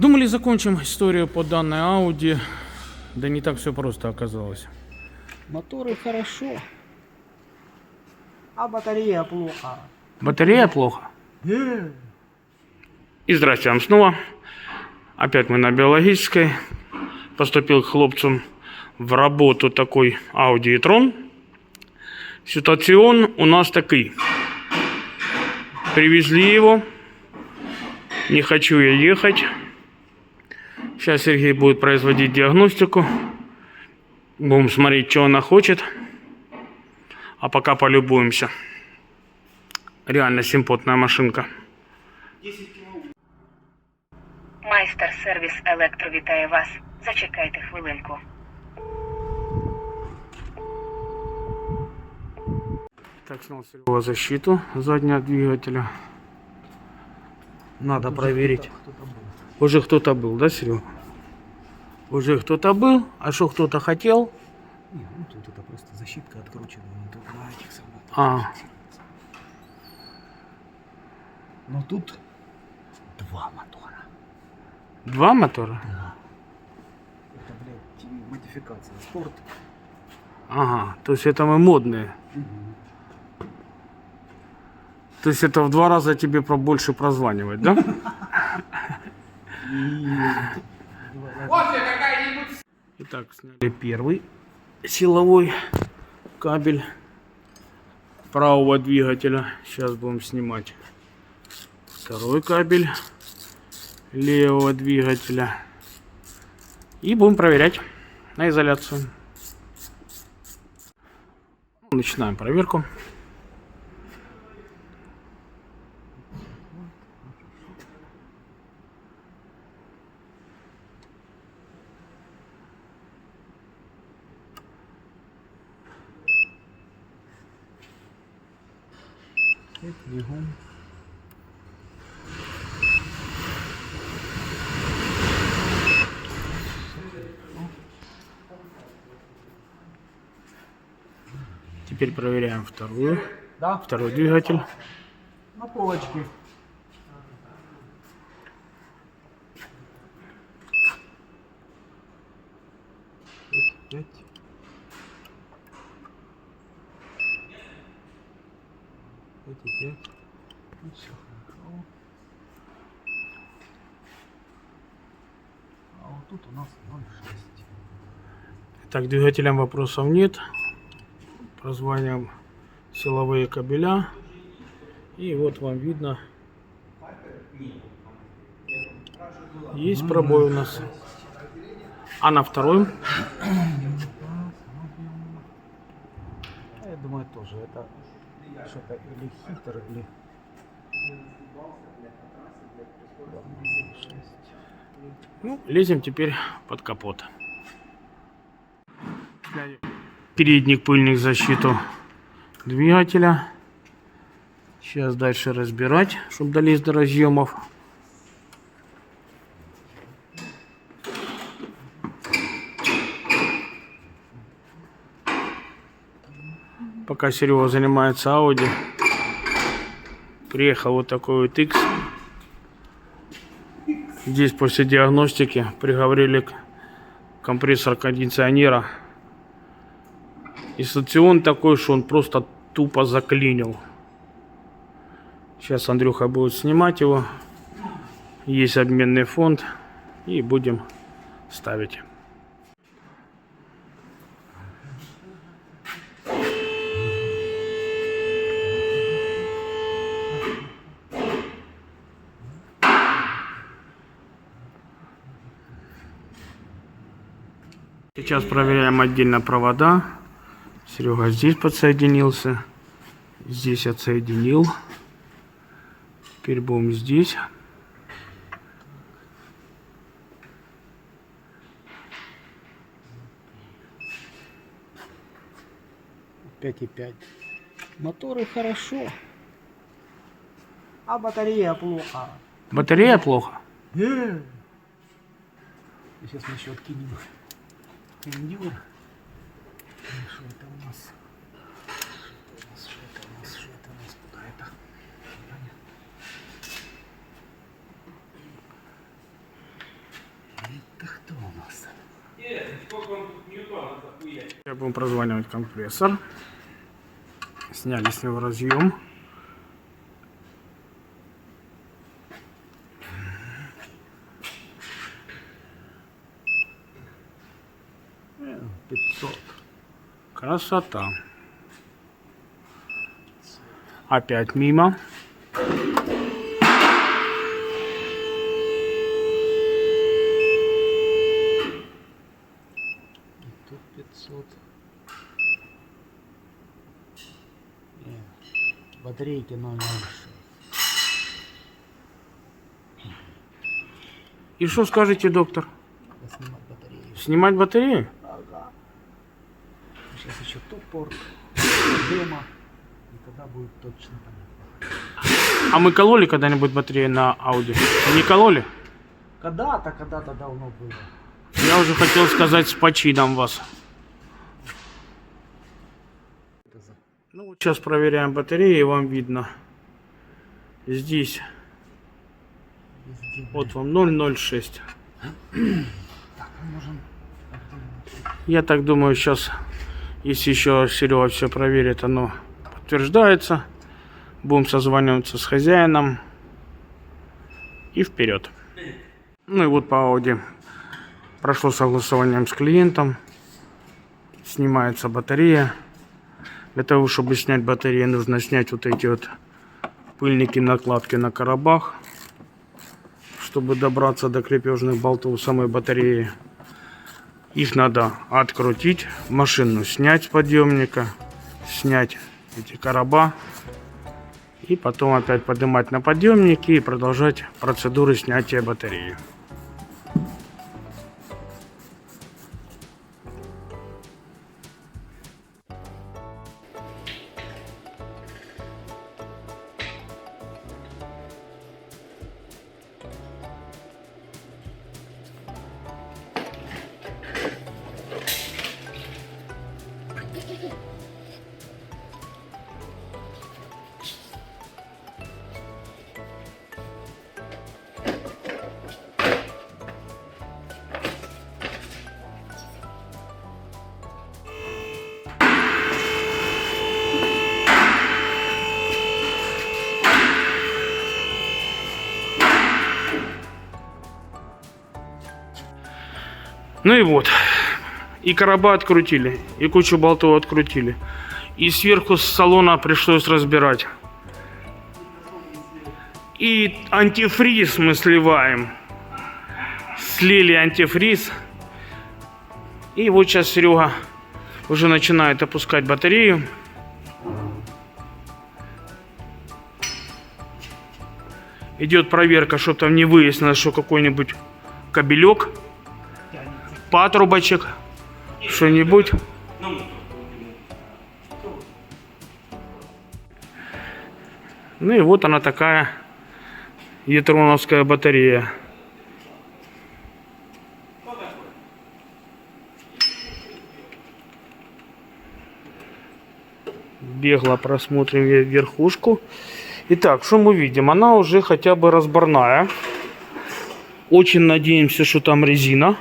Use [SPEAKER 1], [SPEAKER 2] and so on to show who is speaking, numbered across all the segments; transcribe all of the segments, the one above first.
[SPEAKER 1] Думали, закончим историю по данной Audi. Да не так все просто оказалось.
[SPEAKER 2] Моторы хорошо, а батарея плохо.
[SPEAKER 1] Батарея плохо. И здрасте вам снова. Опять мы на биологической. Поступил к хлопцам в работу такой Audi e-tron. Ситуацион у нас такой. Привезли его. Не хочу я ехать. Сейчас Сергей будет производить диагностику. Будем смотреть, что она хочет. А пока полюбуемся. Реально симпотная машинка.
[SPEAKER 3] Майстер сервіс Електро вітає вас. Зачекайте хвилинку.
[SPEAKER 1] Так, снял Серега защиту заднего двигателя. Надо проверить. Уже кто-то был, да, Серега? Уже кто-то был, а что кто-то хотел?
[SPEAKER 2] Не, ну тут это просто защитка откручена на этих самых.
[SPEAKER 1] А,
[SPEAKER 2] Но тут два мотора.
[SPEAKER 1] два мотора?
[SPEAKER 2] Это, блядь, модификация. Спорт.
[SPEAKER 1] Ага, то есть это мы модные. То есть это в 2 раза тебе больше прозванивать, да? Итак, сняли первый силовой кабель правого двигателя. Сейчас будем снимать второй кабель левого двигателя. И будем проверять на изоляцию. Начинаем проверку.
[SPEAKER 2] Бегом.
[SPEAKER 1] Теперь проверяем
[SPEAKER 2] Да,
[SPEAKER 1] второй двигатель.
[SPEAKER 2] на полочке. Пять. Эти 5. Ну, все хорошо. А вот тут у нас 0,6.
[SPEAKER 1] Так, двигателям вопросов нет. Прозваниваем силовые кабеля. И вот вам видно. Есть пробой у нас. А на втором?
[SPEAKER 2] Я думаю, тоже это что-то или хитр, или...
[SPEAKER 1] Ну, лезем теперь под капот. Передник, пыльник, защиту двигателя. Сейчас дальше разбирать, чтобы долезть до разъемов. Пока Серега занимается Audi, приехал вот такой вот X. Здесь после диагностики приговорили компрессор кондиционера. И стацион такой, что он просто тупо заклинил. Сейчас Андрюха будет снимать его. Есть обменный фонд. И будем ставить. Сейчас проверяем отдельно провода. Серега здесь подсоединился. Здесь отсоединил. Теперь будем здесь.
[SPEAKER 2] Пять и 5. Моторы хорошо, а батарея плохо.
[SPEAKER 1] Батарея плохо.
[SPEAKER 2] Сейчас мы еще откинем кондюр. Что это у нас? Что это у нас? Куда это? Это кто у нас?
[SPEAKER 1] Я будем прозванивать компрессор. Сняли с него разъем.
[SPEAKER 2] Э, 500.
[SPEAKER 1] Красота. Опять мимо.
[SPEAKER 2] И тут 500. Батарейки 006.
[SPEAKER 1] И что скажете, доктор?
[SPEAKER 2] Надо снимать батарею.
[SPEAKER 1] Снимать батарею?
[SPEAKER 2] Ага. Сейчас еще топ-порт, демо. И тогда будет точно понятно.
[SPEAKER 1] А мы кололи когда-нибудь батареи на Audi? Не кололи?
[SPEAKER 2] Когда-то давно было.
[SPEAKER 1] Я уже хотел сказать с почином вас.
[SPEAKER 2] Это за...
[SPEAKER 1] Ну вот сейчас проверяем батареи, и вам видно. Здесь
[SPEAKER 2] Везде,
[SPEAKER 1] вот вам 006.
[SPEAKER 2] Так, мы можем...
[SPEAKER 1] Я так думаю, сейчас, если еще Серега все проверит, оно подтверждается. Будем созваниваться с хозяином. И вперед. Ну и вот по Audi прошло согласование с клиентом. Снимается батарея. Для того, чтобы снять батарею, нужно снять вот эти вот пыльники, накладки на коробах, чтобы добраться до крепежных болтов самой батареи. Их надо открутить, машину снять с подъемника, снять эти короба и потом опять поднимать на подъемники и продолжать процедуру снятия батареи. Ну и вот, и короба открутили, и кучу болтов открутили. И сверху с салона пришлось разбирать. И антифриз мы сливаем. Слили антифриз. И вот сейчас Серега уже начинает опускать батарею. Идет проверка, чтобы там не выяснилось, что какой-нибудь кабелек, патрубочек, что-нибудь. Ну и вот она такая ятроновская батарея. Бегло просмотрим верхушку. Итак, что мы видим? Она уже хотя бы разборная. Очень надеемся, что там резина.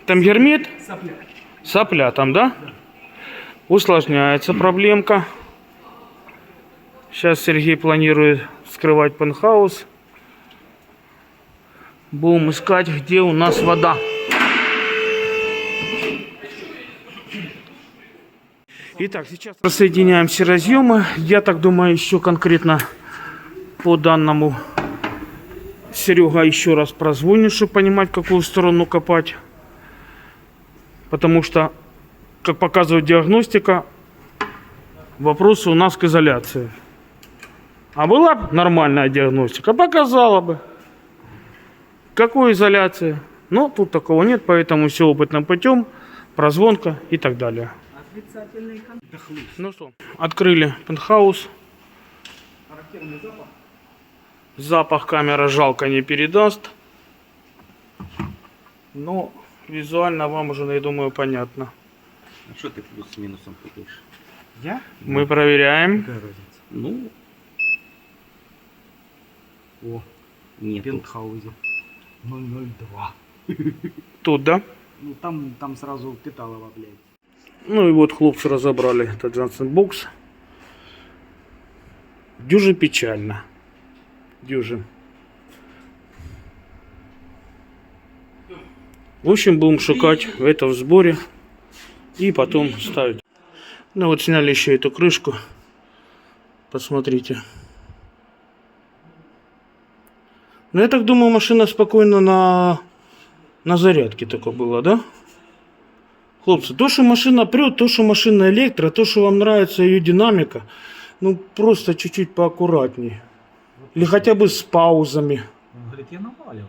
[SPEAKER 1] Там гермет?
[SPEAKER 2] Сопля.
[SPEAKER 1] Сопля там, да? Усложняется проблемка. Сейчас Сергей планирует вскрывать пентхаус. Будем искать, где у нас вода. Итак, сейчас рассоединяем все разъемы. Я так думаю, еще конкретно по данному Серега еще раз прозвонит, чтобы понимать, в какую сторону копать. Потому что, как показывает диагностика, вопросы у нас к изоляции. А была бы нормальная диагностика, показала бы. Какой изоляции? Но тут такого нет, поэтому все опытным путем, прозвонка и так далее.
[SPEAKER 2] Отрицательный контакт.
[SPEAKER 1] Ну что, открыли пентхаус.
[SPEAKER 2] Характерный запах.
[SPEAKER 1] Запах камера жалко не передаст. Но визуально вам уже, я думаю, понятно.
[SPEAKER 4] А что ты плюс с минусом путаешь?
[SPEAKER 2] Я?
[SPEAKER 1] Мы проверяем.
[SPEAKER 2] Какая разница?
[SPEAKER 4] Ну,
[SPEAKER 2] О,
[SPEAKER 4] нет.
[SPEAKER 2] пентхаузе. 002.
[SPEAKER 1] Тут, да?
[SPEAKER 2] Ну там сразу Питалово, блядь.
[SPEAKER 1] Ну и вот хлопцы разобрали. Это Johnson Box. Дюже печально. Дюже. В общем, будем шукать это в сборе. И потом ставить. Ну вот сняли еще эту крышку. Посмотрите. Ну я так думаю, машина спокойно на зарядке только была, да? Хлопцы, то, что машина прет, то, что машина электро, то, что вам нравится ее динамика, ну просто чуть-чуть поаккуратнее. Или хотя бы с паузами.
[SPEAKER 2] Он говорит, я наваливал.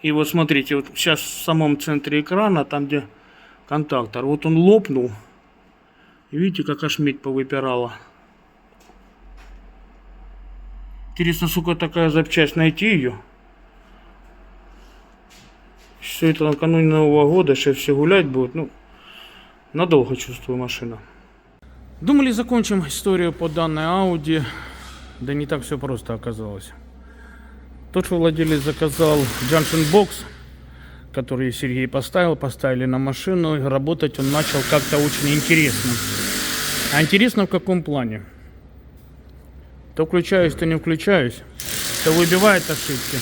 [SPEAKER 1] И вот смотрите, вот сейчас в самом центре экрана, там где контактор, вот он лопнул. И видите, как аж медь повыпирала. Интересно, сука, такая запчасть, найти ее. Все это накануне Нового года, сейчас все гулять будут. Ну, надолго, чувствую, машина. Думали, закончим историю по данной Audi. Да не так все просто оказалось. Тот, что владелец заказал Junction Box, который Сергей поставили на машину, и работать он начал как-то очень интересно. А интересно в каком плане? То включаюсь, то не включаюсь, то выбивает ошибки.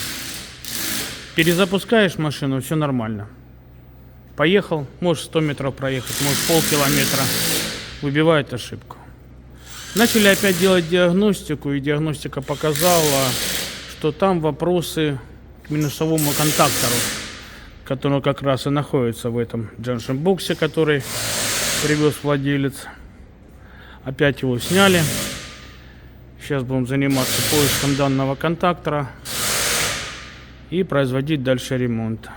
[SPEAKER 1] Перезапускаешь машину, все нормально. Поехал, можешь 100 метров проехать, можешь полкилометра, выбивает ошибку. Начали опять делать диагностику, и диагностика показала, что там вопросы к минусовому контактору, который как раз и находится в этом Junction Box, который привез владелец. Опять его сняли. Сейчас будем заниматься поиском данного контактора и производить дальше ремонт.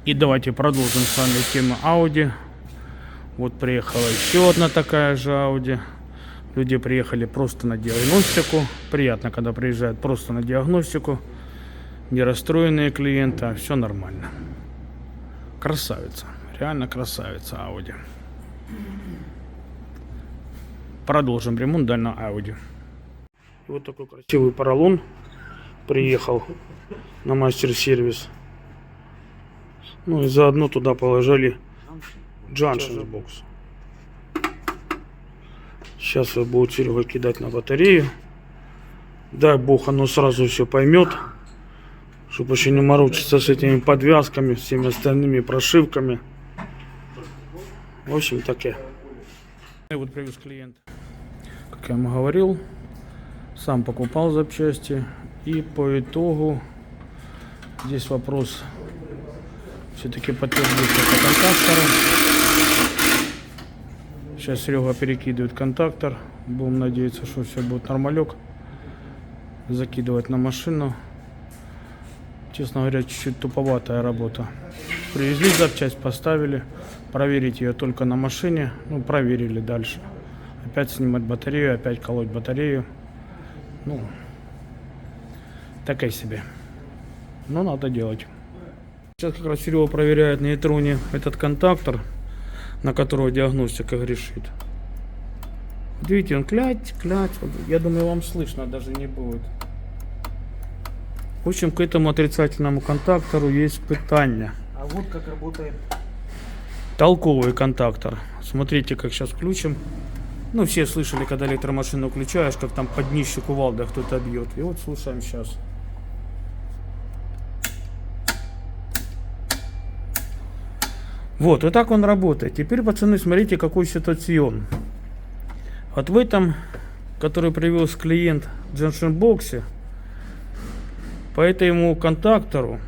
[SPEAKER 1] И давайте продолжим с вами тему Audi. Вот приехала еще одна такая же Audi. Люди приехали просто на диагностику. Приятно, когда приезжают просто на диагностику. Не расстроенные клиенты, а все нормально. Красавица. Реально красавица Audi. Продолжим ремонт данной Audi. Вот такой красивый поролон приехал на мастер-сервис. Ну и заодно туда положили Junction Box. Сейчас его будет Серега кидать на батарею. Дай бог, оно сразу все поймет, чтобы еще не морочиться с этими подвязками, всеми остальными прошивками. В общем, таке. И вот привез клиент. Как я ему говорил, сам покупал запчасти. И по итогу здесь вопрос все-таки подтвердится по контактору. Сейчас Серега перекидывает контактор. Будем надеяться, что все будет нормалек. Закидывать на машину. Честно говоря, чуть-чуть туповатая работа. Привезли запчасть, поставили. Проверить ее только на машине. Ну, проверили дальше. Опять снимать батарею, опять колоть батарею. Ну, такая себе. Но надо делать. Сейчас как раз Серега проверяет на нейтроне этот контактор, на которого диагностика грешит. Вот видите, он клять. Я думаю, вам слышно даже не будет. В общем, к этому отрицательному контактору есть питание.
[SPEAKER 2] А вот как работает.
[SPEAKER 1] Толковый контактор. Смотрите, как сейчас включим. Ну, все слышали, когда электромашину включаешь, как там под днище кувалда кто-то бьет. И вот слушаем сейчас. Вот так он работает. Теперь, пацаны, смотрите, какой ситуацион. Вот в этом, который привез клиент в Junction Box, по этому контактору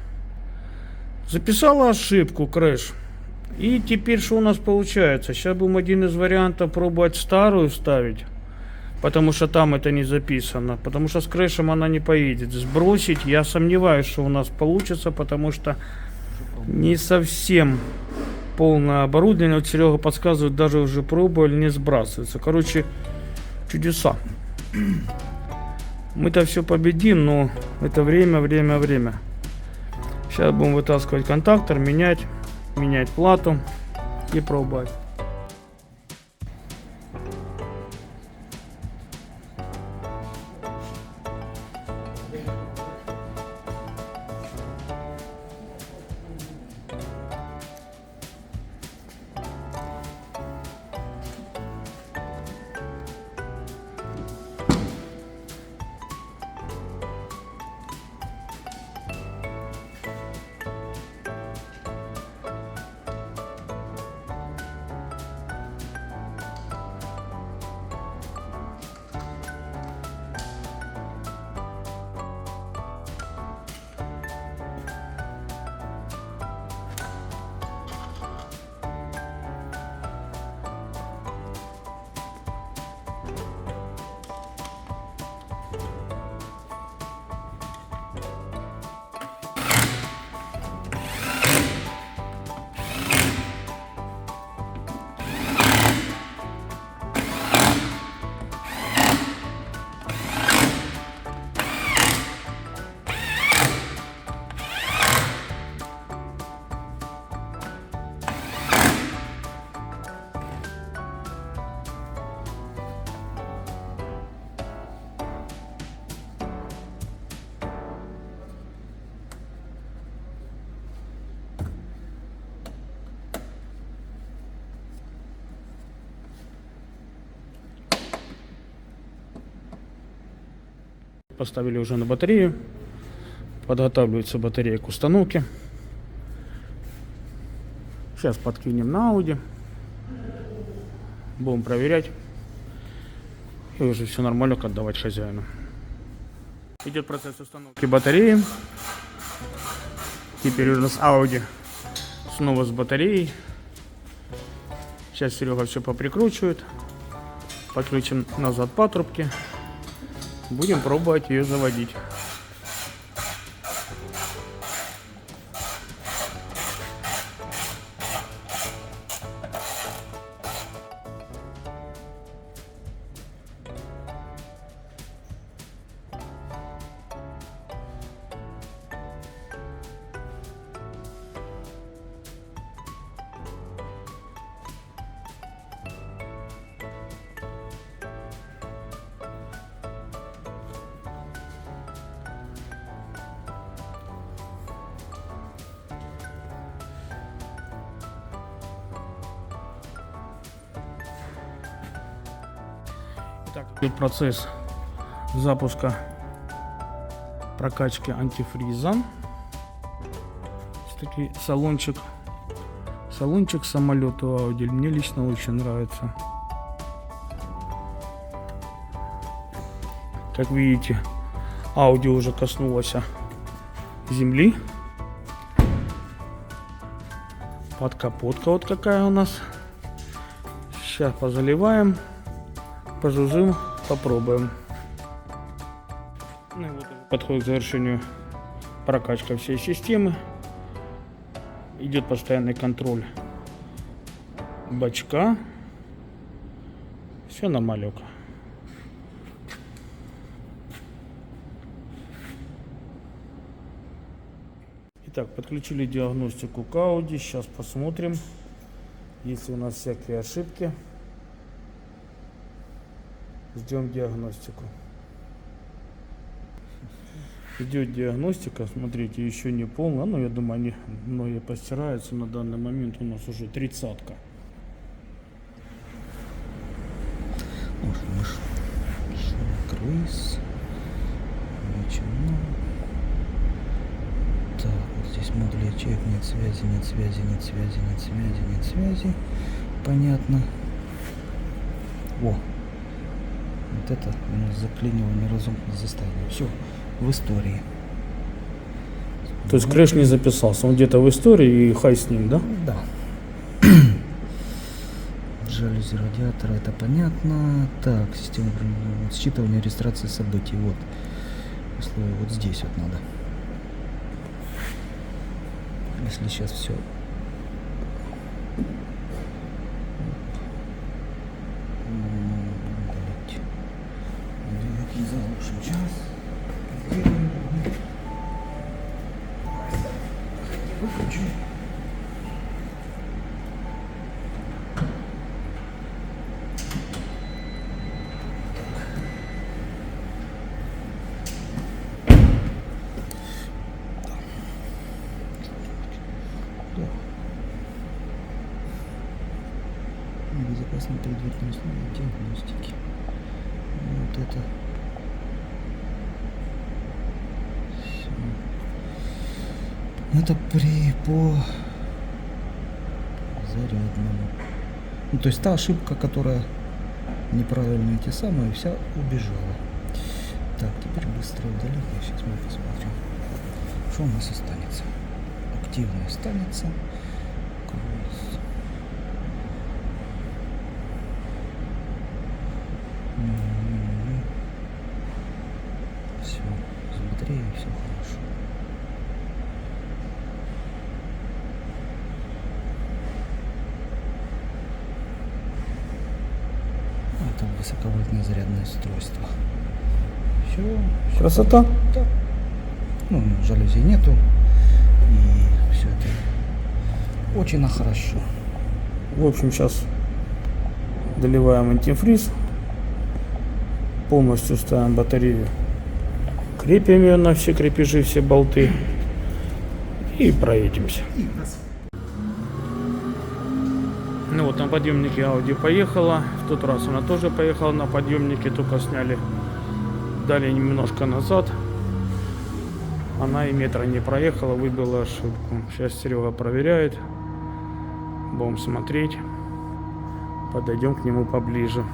[SPEAKER 1] записала ошибку, крэш. И теперь что у нас получается? Сейчас будем один из вариантов пробовать старую ставить, потому что там это не записано. Потому что с крэшем она не поедет. Сбросить я сомневаюсь, что у нас получится, потому что не совсем полное оборудование. Вот Серега подсказывает, даже уже пробовали, не сбрасывается. Короче, чудеса. Мы-то все победим, но это время. Сейчас будем вытаскивать контактор, менять плату и пробовать. поставили уже на батарею. Подготавливается батарея к установке. Сейчас подкинем на Audi. Будем проверять. И уже все нормально отдавать хозяину. Идет процесс установки батареи. Теперь у нас Audi снова с батареей. Сейчас Серега все поприкручивает. Подключим назад патрубки. Будем пробовать ее заводить. Так, идет процесс запуска прокачки антифриза. Такой салончик самолета Audi. Мне лично очень нравится. Как видите, Audi уже коснулась земли. Подкапотка вот какая у нас. Сейчас позаливаем. Пожужжим, попробуем. Ну и вот подходит к завершению прокачка всей системы. Идет постоянный контроль бачка. Все нормалек. Итак, подключили диагностику к Audi. Сейчас посмотрим, есть ли у нас всякие ошибки. Ждем диагностику. Идет диагностика, смотрите, еще не полная, но я думаю, они многие постираются. На данный момент у нас уже 30-ка.
[SPEAKER 2] Круиз. Начинаем. Так, вот здесь модуль ячеек, нет связи, нет связи, нет связи, нет связи, нет связи. Понятно. О! Вот это у нас заклинивание разумкнуто заставило. Все, в истории.
[SPEAKER 1] То есть крэш не записался, он где-то в истории и хай с ним, да?
[SPEAKER 2] Да. Жалюзи радиатора, это понятно. Так, система считывания регистрации событий. Вот. Условия вот здесь вот надо. Если сейчас все. Заглушим час. Выключу. Безопасные предварительные условия диагностики. Вот это. Это по зарядному. Ну, то есть та ошибка, которая неправильно эти самые, вся убежала. Так, теперь быстро удалить. Сейчас мы посмотрим, что у нас останется. Активно останется. Круиз. Все, с батареей все хорошо. Это высоковольтное зарядное устройство. Все.
[SPEAKER 1] Красота.
[SPEAKER 2] Да. Ну, жалюзи нету. И все это очень хорошо.
[SPEAKER 1] В общем, сейчас доливаем антифриз. Полностью ставим батарею. Крепим ее на все крепежи, все болты. И проедемся. Ну вот на подъемнике Audi поехала. В тот раз она тоже поехала на подъемнике, только сняли Далее немножко назад. Она и метра не проехала, выбила ошибку. Сейчас Серега проверяет. Будем смотреть. Подойдем к нему поближе.